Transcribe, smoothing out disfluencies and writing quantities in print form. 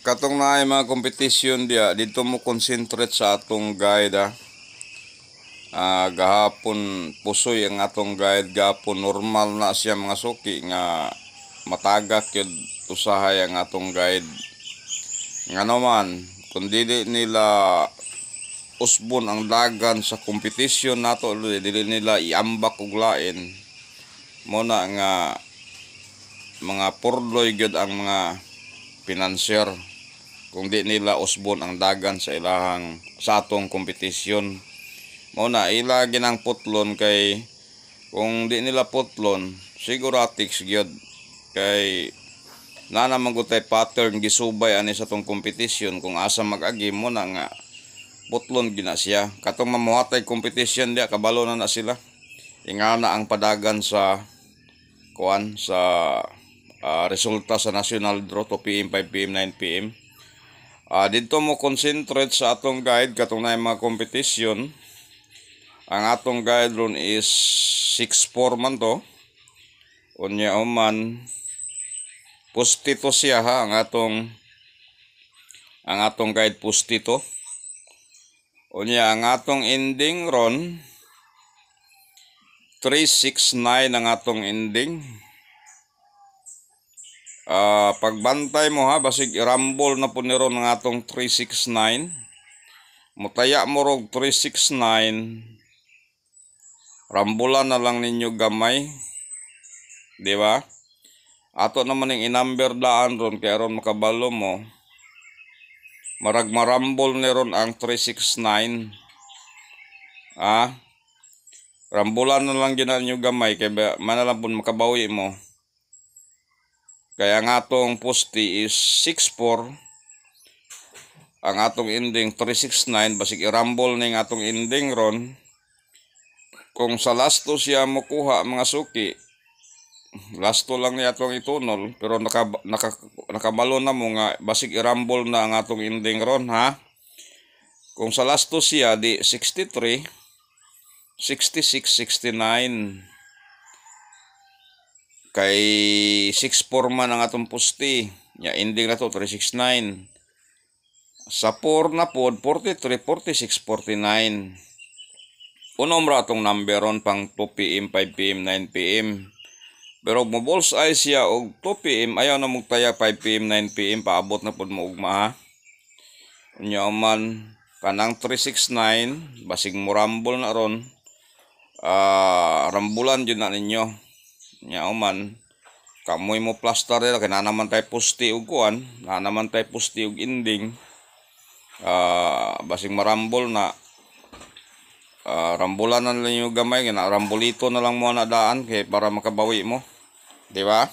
Katong na mga kompetisyon dia dito mo concentrate sa atong guide gahapon pusoy ang atong guide, gahapon normal na siya mga suki nga matagak yun usahay ang atong guide nga naman kung dili nila usbon ang dagan sa kompetisyon nato, dili nila iambak og lain mo na nga mga purloy gyud ang mga financier kung di nila usbon ang dagan sa ilahang sa atong kompetisyon. Mo na ila ginang putlon kay kung di nila putlon siguratics gyud kay na naman gutay pattern gisubay ani sa tong kompetisyon kung asa mag-agi mo na nga putlon gina siya. Katong mamuhatay kompetisyon dia kabalo na sila. Ingana ang padagan sa kuan sa resulta sa national draw 2 PM, 5 PM, 9 PM. Dito mo concentrate sa atong guide katong na mga kompetisyon. Ang atong guide ron is 6-4 man to. Unya man pustito siya ha ang atong guide pustito. Unya ang atong ending ron 369 ang atong ending. Pagbantay mo ha basig irambol na po niron ng atong 369 mutaya mo rog 369 rambulan na lang ninyo gamay, di ba? Ato naman yung inumber daan ron kaya ron makabalo mo marag marambol niron ang 369 rambulan na lang gina ninyo gamay kaya manalang po makabawi mo. Kaya ang atong pusti is 6-4. Ang atong ending 369. Basig irambol na yung atong ending ron. Kung sa lasto siya mo kuha mga suki. Lasto lang niya atong itunol. Pero nakabalo na mo nga. Basig irambol na ang atong ending ron ha. Kung sa lasto siya di 63, 66, 69. Kay 6-4 man ang atong pusti. Ya ending na to 369. Sa 4 na pod 43, 46, 49. Unom ra atong number ron pang 2 PM, 5 PM, 9 PM. Pero mo bullseye siya og 2 PM ayaw na mugtaya 5 PM, 9 PM paabot na pod mo ugma ha. Unya man kanang 369 basig mo rambol na ron. Rambulan jud na ninyo. Nya man kamoy mo plaster kay na naman tay pusti og kuan, na naman tay pusti og ending. Basig marambol na rambulan na lang yung gamay, rambolito na lang mo na daan kay para makabawi mo, di ba?